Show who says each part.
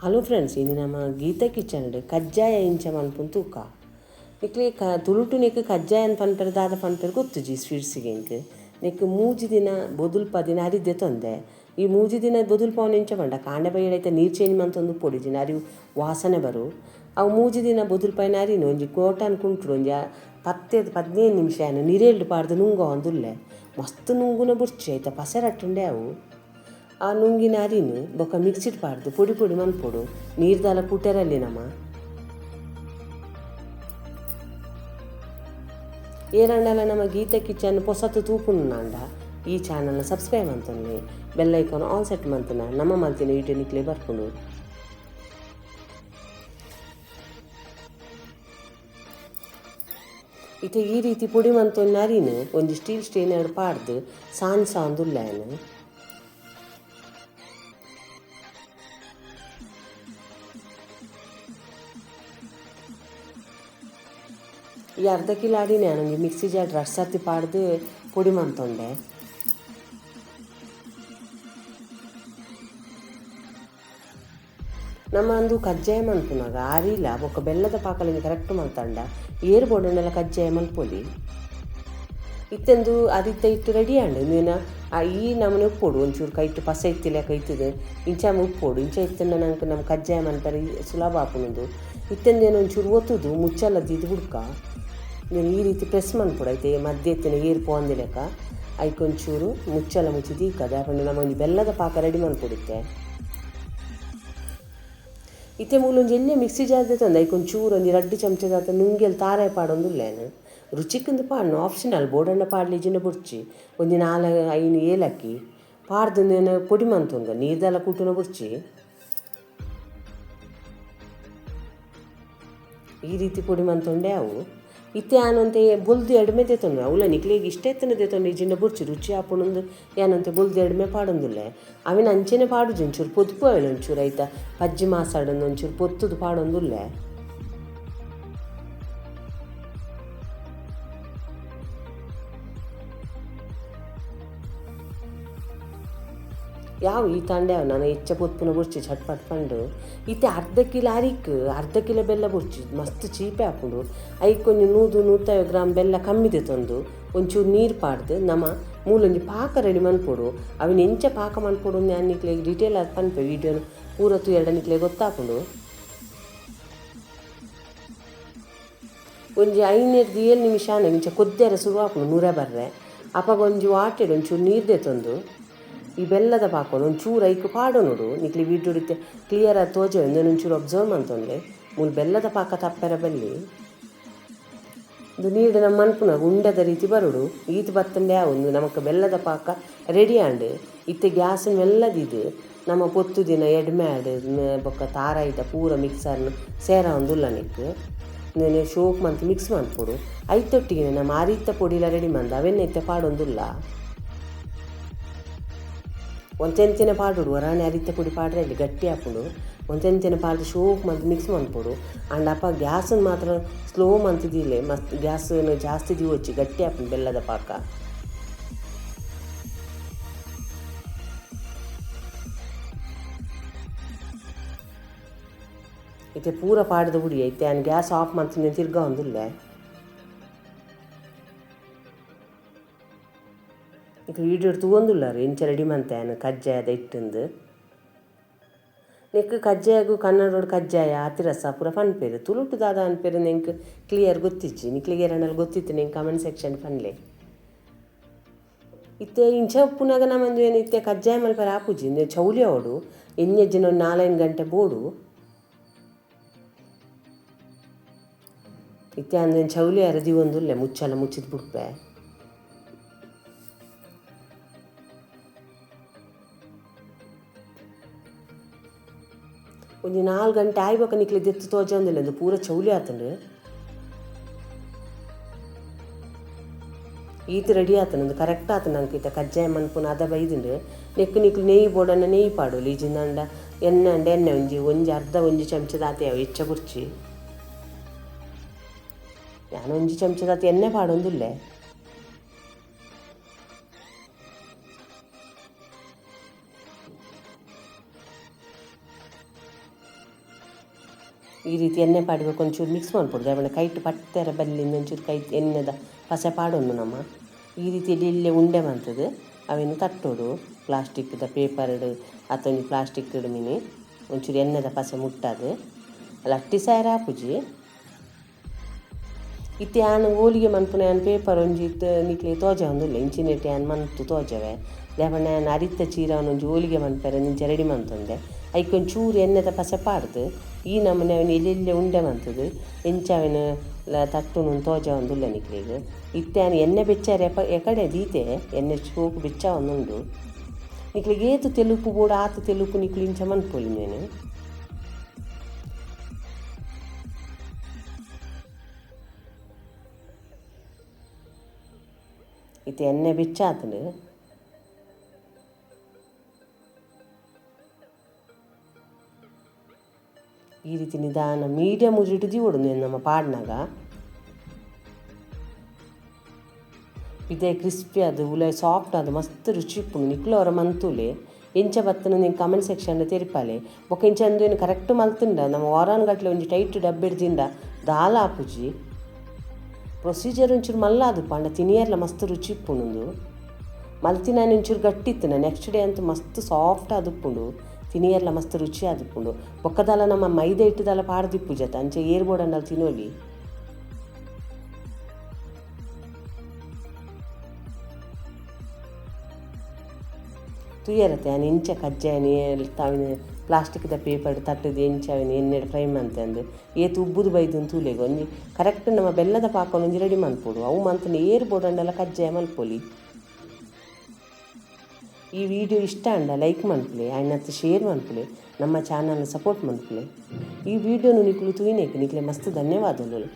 Speaker 1: Hello friends, ಇನ್ನು ನಮ್ಮ Geetha kitchen ಕಜ್ಜಾಯ ಇಂಚ ಮಲ್ಪುನ ತೂಕ ನಿಕ್ಲೆ ತುಳುಟು ನೆಕ್ ಕಜ್ಜಾಯ ಪನ್ಪೆರ ದಾದ ಪನ್ಪೆರ ಗೊತ್ತುಜಿ ಸ್ವೀಟ್ಸಿಗೆ ಇಂಕ್ ನೆಕ್ ಮೂಜಿ ದಿನ ಬೊದುಲ್ಪ ದಿನ ಅರಿದ್ದೆ ತೊಂದೆ ಈ ಮೂಜಿ ದಿನ ಬೊದುಲ್ಪ ಅವನು ಇಂಚ ಬಂಡ ಕಾಂಡೆ ಬೈಯಡೈತೆ ನೀರು ಚೇಂಜ್ ಮಂತೊಂದು ಪೊಡಿಜಿನ ಅರಿವು ವಾಸನೆ ಬರು ಅವು ಮೂಜಿ ದಿನ ಬೊದುಲ್ಪೈನ ಅರಿನು ಒಂಜಿ ಕೋಟನ್ ಕುಂಟ್ರು ಒಂಜಿ 10-15 ನಿಮಿಷ ನೀರೇಳ್ದು ಪಾಡ್ದು ನುಂಗೋ ಒಂದುಲ್ಲೆ ಮಸ್ತ್ ನುಂಗುನ ಬುರ್ಚಿ ಆಯ್ತಾ ಪಸೆರಟ್ಟುಂಡೆ ಅವು ಆ ನುಂಗಿನ ಅರಿನು ಬೊಕ್ಕ ಮಿಕ್ಸಿಡ್ ಪಾಡ್ದು ಪುಡಿ ಪುಡಿ ಮನ್ಪೊಡು ನೀರ್ದಾಲ ಕುಟೆರಲ್ಲಿ ನಮ್ಮ ಏರಂಡಲ ನಮ್ಮ ಗೀತಾ ಕಿಚನ್ ಪೊಸತು ತೂಪುನು ನಾಂಡ ಈ ಚಾನಲ್ನ ಸಬ್ಸ್ಕ್ರೈಬ್ ಅಂತಂದು ಬೆಲ್ ಐಕಾನ್ ಆಲ್ ಸೆಟ್ ಮಂತನ ನಮ್ಮ ಮಲ್ತಿನ ವಿಡಿಯೋ ನಿಕ್ಲೆ ಬರ್ಕೊಂಡು ಇತ್ತೆ ಈ ರೀತಿ ಪುಡಿ ಮಂತೊಂದು ಅರಿನು ಒಂದು ಸ್ಟೀಲ್ ಸ್ಟೇನರ್ ಪಾಡ್ದು ಸಾನ್ಸ ಒಂದುಲ್ಲೇನು ಈ ಅರ್ಧ ಕಿಲೋ ಅಡಿನೇ ನನಗೆ ಮಿಕ್ಸಿ ಜಾರ್ ರಸ್ ಸರ್ತಿ ಪಾಡ್ದು ಪುಡಿ ಮಂತೊಂಡೆ ನಮ್ಮ ಅಂದು ಕಜ್ಜಾಯ ಮಲ್ಪುನಾಗ ಆರಿಲ್ಲ ಬೊಕ್ಕ ಬೆಲ್ಲದ ಪಾಕಲಿಂದ ಕರೆಕ್ಟ್ ಮಲ್ತಂಡ ಏರು ಬೋಡನ್ನೆಲ್ಲ ಕಜ್ಜಾಯ ಮಲ್ಪೊಲಿ ಇತ್ತೆಂದು ಅದಿತ್ತ ಇಟ್ಟು ರೆಡಿ ಆಂಡು ನೀನು ಈ ನಮ್ಮನೆ ಉಪ್ಪೊಡು ಒಂಚೂರು ಕೈಟ್ಟು ಪಸ ಇತ್ತಿಲ್ಲ ಕೈತದೆ ಇಂಚ ಉಪ್ಪೊಡು ಇಂಚ ಇತ್ತಂಡ ನಂಗೆ ನಮ್ಮ ಕಜ್ಜಾಯ ಮಲ್ಪರೆ ಸುಲಭ ಆಪುನದು ಇತ್ತೆಂದೇನು ಒಂಚೂರು ಒತ್ತುದು ಮುಚ್ಚಲ್ಲದ್ದು ಇದು ಹುಡ್ಕ ನೀನು ಈ ರೀತಿ ಪ್ರೆಸ್ ಮನ್ಪೊಡು ಐತೆ ಮಧ್ಯ ಎತ್ತಿನ ಏರು ಪೋಂದಿಲೆಕ್ಕ ಐಕೊಂಚೂರು ಮುಚ್ಚಲ್ಲ ಮುಚ್ಚಿದು ಈಕದೆ ಯಾಕಂದ್ರೆ ನಮ್ಮ ಒಂದು ಬೆಲ್ಲದ ಪಾಕ ರೆಡಿ ಮನ್ಪೊಡುತ್ತೆ ಇತ್ತೆ ಮೂಲೊಂದು ಎಣ್ಣೆ ಮಿಕ್ಸಿ ಜಾರ್ದೆ ತಂದು ಐಕೊಂಚೂರು ಒಂದು 2 ಚಮಚದಾತ ನುಂಗಿಯಲ್ಲಿ ತಾರಾಯ ಪಾಡೊಂದುಲ್ಲೇನು ರುಚಿಕ್ಕಿಂದು ಪಾಡ್ನು ಆಪ್ಷನಲ್ ಬೋಡಣ್ಣ ಪಾಡ್ಲಿ ಜಿನ ಬುರ್ಚಿ ಒಂದು 4-5 ಏಲಕ್ಕಿ ಪಾಡ್ದು ನೀನು ಪುಡಿ ಮಂತೊಂದು ನೀರ್ದೆಲ್ಲ ಕುಟ್ಟುನ ಬುರ್ಚಿ ಈ ರೀತಿ ಪುಡಿ ಮಂತೊಂಡೆ ಅವು ಇತ್ತೆ ಆನಂತೆ ಬೊಲ್ದು ಎಡ್ಮೆ ತೆತ್ತೊಂಡು ಅವಳ ನಿಕ್ಲಿಗೆ ಇಷ್ಟ ಎತ್ತನ ತೆತ್ತೊಂಡು ಈ ಜಿನ್ನ ಬುರ್ಚಿ ರುಚಿ ಹಾಪುಣೊಂದು ಏನಂತೆ ಬೊಲ್ದು ಎಡ್ಮೆ ಪಾಡೊಂದುಲ್ಲೆ ಅವಿನ ಅಂಚೆನೆ ಪಾಡುದು ಒಂಚೂರು ಪೊದ್ಪು ಅವಳು ಒಂಚೂರು ಆಯ್ತಾ ಪಜ್ಜಿ ಮಾಸಾಡೊಂದು ಒಂಚೂರು ಪೊತ್ತುದು ಪಾಡೊಂದುಲ್ಲೆ ಯಾವ ಈ ತಂಡೆ ನಾನು ಹೆಚ್ಚ ಪೊತ್ಪುನ ಬುರ್ಚಿ ಚಟ್ಪಟ್ ಪಂಡು ಇತ್ತೆ ಅರ್ಧ ಕಿಲೋ ಬೆಲ್ಲ ಬುರ್ಚಿ ಮಸ್ತ್ ಚೀಪೆ ಹಾಕೊಂಡು ಐಕೊಂದು 100-150 ಗ್ರಾಮ್ ಬೆಲ್ಲ ಕಮ್ಮಿದೆ ತಂದು ಒಂಚೂರು ನೀರು ಪಾಡ್ದು ನಮ್ಮ ಮೂಲೊಂಜಿ ಪಾಕ ರೆಡಿ ಮನ್ಪೊಡು ಅವಿನ ಎಂಚ ಪಾಕ ಮನ್ಪೊಡು ನಾನು ನಿಕ್ಲೆ ಡೀಟೇಲ್ ಆಗಿ ಪನ್ಪೆ ವೀಡಿಯೋನ ಪೂರತ್ತು ನಿಕ್ಲೆ ಗೊತ್ತಾಕೊಂಡು ಒಂಜಿ 5-7 ನಿಮಿಷ ಇಂಚ ಕೊದ್ದೆರ ಶುರು ಹಾಕೊಂಡು 100 ಬರ್ರೆ ಅಪ್ಪಾಗ ಒಂಜಿ ವಾಟೆಡ್ ಒಂಚೂರು ನೀರ್ದೆ ತಂದು ಈ ಬೆಲ್ಲದ ಪಾಕೊಂಡು ಒಂಚೂರು ಐಕು ಪಾಡು ನೋಡು ನಿಕ್ಲಿ ವಿಡಿಯೋ ಹಿಡಿತೆ ಕ್ಲಿಯರ್ ಆಗಿ ತೋಜ ಒಂಚೂರು ಅಬ್ಸರ್ವ್ ಮಂತೊಂಡೆ ಮೂಲ ಬೆಲ್ಲದ ಪಾಕ ತಪ್ಪೆರ ಬೆಲ್ಲಿ ಇದು ನೀರು ನಮ್ಮ ಮನ್ಪುನಾಗ ಉಂಡದ ರೀತಿ ಬರೋಡು ಈತ ಬತ್ತಂಡೆ ಒಂದು ನಮಕ್ಕೆ ಬೆಲ್ಲದ ಪಾಕ ರೆಡಿ ಆಂಡು ಇತ್ತೆ ಗ್ಯಾಸಿನ ಮೆಲ್ಲದಿದ್ದು ನಮ್ಮ ಪೊತ್ತು ದಿನ ಎಡ್ಮೆ ಆಡು ಬೊಕ್ಕ ತಾರ ಇದ್ದ ಪೂರ ಮಿಕ್ಸರ್ನ ಸೇರ ಒಂದುಲ್ಲ ನಿಕ್ಕು ನೀನು ಶೋಕ್ ಮಂತ್ ಮಿಕ್ಸ್ ಮಾಡ್ಕೊಡು ಐತೊಟ್ಟಿಗೆ ನಮ್ಮ ಅರಿತ್ತ ಪೊಡಿಲ ರೆಡಿ ಮಂದ ಅವೆನ್ನ ಇತ್ತೆ ಪಾಡೊಂದುಲ್ಲ ಒಂತೆಂತಿನ ಪಾಡುಡು ಹೊರಾಣೆ ಅರಿತ್ತ ಪುಡಿ ಪಾಡ್ರೆ ಅಲ್ಲಿ ಗಟ್ಟಿ ಹಾಕೊಂಡು ಒಂತೆಂತಿನ ಪಾಡ್ದು ಶೋಕ್ ಮಂತ್ ಮಿಕ್ಸ್ ಮಾಡ್ಕೊಡು ಅಂಡ್ ಅಪ್ಪ ಗ್ಯಾಸನ್ನು ಮಾತ್ರ ಸ್ಲೋ ಮಂತಿದ್ದಿಲ್ಲ ಮಸ್ತ್ ಗ್ಯಾಸನ್ನು ಜಾಸ್ತಿ ದಿವಚ್ಚಿ ಗಟ್ಟಿ ಹಾಕೊಂಡು ಬೆಲ್ಲದ ಪಾಕ ಇತ್ತೆ ಪೂರ ಪಾಡ್ದು ಹುಡಿ ಐತೆ ನಾನು ಗ್ಯಾಸ್ ಆಫ್ ಮಾಡ್ತೀನಿ ತಿರ್ಗಾ ಒಂದಿಲ್ಲ ಈಗ ವೀಡಿಯೋ ತಗೊಂಡಿಲ್ಲ ರೀ ಇಂಚ ರೆಡಿ ಮಂತೇನು ಕಜ್ಜಾಯದ ಇಟ್ಟಂದು ನೆಕ್ ಕಜ್ಜಾಯಗೂ ಕನ್ನಡೋಡು ಕಜ್ಜಾಯ ಅತಿರಸ ಪೂರ ಪನ್ಪೇರು ತುಳುಟು ದಾದ ಅನ್ಪೇರು ನೆಂಗೆ ಕ್ಲಿಯರ್ ಗೊತ್ತಿಚ್ಚಿ ನಿಕ್ಲಿಗೆ ಎರಡಲ್ಲಿ ಗೊತ್ತಿತ್ತು ನೆಂಗೆ ಕಮೆಂಟ್ ಸೆಕ್ಷನ್ ಪನ್ಲೆ ಇತ್ತೆ ಇಂಚ ಉಪ್ಪುನಾಗ ನಮ್ಮಂದು ಏನು ಇತ್ತೆ ಕಜ್ಜಾಯ ಮಲ್ಪರ ಆಪುಜಿ ಚೌಲಿ ಅವಡು ಎಣ್ಣೆಜ್ಜಿನ ಒಂದು 4-5 ಗಂಟೆ ಬೋಡು ಇತ್ತೆ ಅಂದೇನು ಚೌಲಿ ಅರದಿ ಒಂದುಲ್ಲೆ ಮುಚ್ಚಲ್ಲ ಮುಚ್ಚಿದ್ ಬಿಡ್ಪೆ ಒಂದು 4 ಗಂಟೆ ಆಯ್ಬೇಕು ನಿಕ್ಲಿ ದೆತ್ತು ತೋಜೊಂದಿಲ್ಲ ಅದು ಪೂರ ಚೌಲಿ ಆತಂಡು ಈತ ರೆಡಿ ಆತನಂದು ಕರೆಕ್ಟ್ ಆತ ನಂಗೆ ಈತ ಕಜ್ಜಾಯ ಮನ್ಪುನ ಅದ ಬೈದಿಂಡು ನಿಕ್ಲಿ ನೆಯ್ಯಿ ಬೋಡನ್ನ ನೆಯ್ಯಿ ಪಾಡು ಲೀಜಿಂದಂಡ ಎಣ್ಣೆ ಒಂಜಿ ಅರ್ಧ ಚಮಚದ ಆತ ಯಾವ ಹೆಚ್ಚ ಬುರ್ಚಿ ನಾನು 1 ಚಮಚದ ಆತ ಎಣ್ಣೆ ಪಾಡೊಂದಿಲ್ಲೆ ಈ ರೀತಿ ಎಣ್ಣೆ ಪಾಡಿಗೆ ಒಂಚೂರು ಮಿಕ್ಸ್ ಮಾಡ್ಕೊಡ್ದು ಅವನ ಕೈಟ್ ಪಟ್ಟೆರ ಬಲ್ಲಿಂದ ಒಂಚೂರು ಕೈ ಎಣ್ಣೆದ ಪಸೆ ಪಾಡೋನು ನಮ್ಮ ಈ ರೀತಿಯಲ್ಲಿ ಇಲ್ಲೇ ಉಂಡೆ ಮಾಡ್ತದೆ ಅವೇನು ತಟ್ಟೋಡು ಪ್ಲಾಸ್ಟಿಕ್ದ ಪೇಪರ್ಡು ಅಥವಾ ಪ್ಲಾಸ್ಟಿಕ್ ಮೀನಿ ಒಂಚೂರು ಎಣ್ಣೆದ ಪಸೆ ಮುಟ್ಟದು ಅಲ್ಲ ಅಟ್ಟಿ ಸಾಯರ ಹಾಪುಜಿ ಇತ್ತೆ ಆನು ಹೋಳಿಗೆ ಮನ್ಪುನ ಆನ್ ಪೇಪರ್ ಒಂಜಿ ನಿಕ್ಲೆ ತೋಜ ಒಂದಿಲ್ಲ ಇಂಚಿನೆಟ್ಟಿ ಆನ್ ಮನ್ತು ತೋಜವೆ ದಾಪಣ್ಣ ನಾನು ಅರಿತ ಚೀರ ಒಂಜಿ ಹೋಳಿಗೆ ಮನ್ಪರೆ ನಿಂಚೆ ರೆಡಿ ಮಂತೊಂದೆ ಐಕೊಂದು ಚೂರು ಎಣ್ಣೆದ ಪಸೆ ಪಾಡ್ದು ಈ ನಮ್ಮನೆ ಅವನು ಎಲ್ಲೆಲ್ಲೇ ಉಂಡೆ ಮಂತದು ಎಂಚಾವಿನ ತಟ್ಟುನು ತೋಜ ಒಂದಿಲ್ಲ ನಿಕ್ಲಿಗೆ ಇತ್ತೆ ಆನು ಎಣ್ಣೆ ಬೆಚ್ಚಾರೆ ಎಕಡೆ ದೀತೆ ಎಣ್ಣೆ ಚೂಕು ಬೆಚ್ಚ ಒಂದುಂಡು ನಿಕ್ಲಿಗೆ ಏತು ತೆಲುಪು ಕೂಡ ಆತು ತೆಲುಪು ನಿಕ್ಲಿ ಇಂಚ ಮನ್ಪೊಲಿ ನೀನು ಇತ್ತೆ ಎಣ್ಣೆ ಬೆಚ್ಚಾತನು ಈ ರೀತಿ ನಿಧಾನ ಮೀಡಿಯಮ್ ಉಜಿಟ್ಟು ದಿವಡು ನಮ್ಮ ಪಾಡ್ನಾಗ ಇದೇ ಕ್ರಿಸ್ಪಿ ಅದು ಉಲೆ ಸಾಫ್ಟ್ ಅದು ಮಸ್ತ್ ರುಚಿ ಇಪ್ಪುಂಡು ನಿಕ್ಲು ಅವರ ಮಂತೂಲೆ ಎಂಚ ಬತ್ತನ ನೀನು ಕಮೆಂಟ್ ಸೆಕ್ಷನ್ ತೆರಿಪಾಲೆ ಬೊಕ್ಕ ಇಂಚ ಅಂದು ಏನು ಕರೆಕ್ಟ್ ಮಲ್ತುಂಡ ನಮ್ಮ ವಾರಾನ್ ಗಟ್ಲೆ ಒಂಜಿ ಟೈಟ್ ಡಬ್ಬಿಡ್ದಿಂದ ದಾಲ ಆಪುಜಿ ಪ್ರೊಸೀಜರ್ ಒಂಚೂರು ಮಲ್ಲಾದು ಪಂಡ ತಿನಿಯರ್ಲ ಮಸ್ತ್ ರುಚಿ ಇಪ್ಪುಂಡು ಮಲ್ತಿನ ಒಂಚೂರು ಗಟ್ಟಿತ್ತು ನೆಕ್ಸ್ಟ್ ಡೇ ಅಂತೂ ಮಸ್ತ್ ಸಾಫ್ಟ್ ಆದುಪ್ಪುಂಡು ತಿನಿಯರ್ಲ ಮಸ್ತ್ ರುಚಿ ಆದುಪ್ಪುಂಡು ಬೊಕ್ಕದಲ್ಲ ನಮ್ಮ ಮೈದಾ ಇಟ್ಟದಲ್ಲ ಪಾಡ್ದಿಪ್ಪು ಜತ ಅಂಚೆ ಏರ್ಬೋಡಣ್ಣಲ್ಲಿ ತಿನ್ನೋಲಿ ತುಯ್ಯರತ್ತೆ ನಾನು ಇಂಚ ಕಜ್ಜಾಯನಿ ತಾವಿನ ಪ್ಲಾಸ್ಟಿಕ್ದ ಪೇಪರ್ ತಟ್ಟದು ಎಂಚಾವಿನ ಎಣ್ಣೆಡು ಫ್ರೈ ಮಂತಂದು ಏತು ಉಬ್ಬುದು ಬೈದು ತೂಲೆಗೆ ಒಂಜಿ ಕರೆಕ್ಟ್ ನಮ್ಮ ಬೆಲ್ಲದ ಪಾಕೊಂಡು ಒಂಜಿ ರೆಡಿ ಮನ್ಪೋಡು ಅವು ಮಂತನ ಏರ್ಬೋಡಣ್ಣೆಲ್ಲ ಕಜ್ಜಾಯ ಮಲ್ಪೊಲಿ ಈ ವಿಡಿಯೋ ಇಷ್ಟ ಅಂಡ ಲೈಕ್ ಮನ್ಪುಲೆ ಆಯ್ನತ್ತು ಶೇರ್ ಮನ್ಪುಲೆ ನಮ್ಮ ಚಾನಲ್ನ ಸಪೋರ್ಟ್ ಮನ್ಪುಲೆ ಈ ವಿಡಿಯೋನು ನಿಕ್ಲು ತೂಯಿನೇಕೆ ನಿಕ್ಲೆ ಮಸ್ತ್ ಧನ್ಯವಾದಗಳು.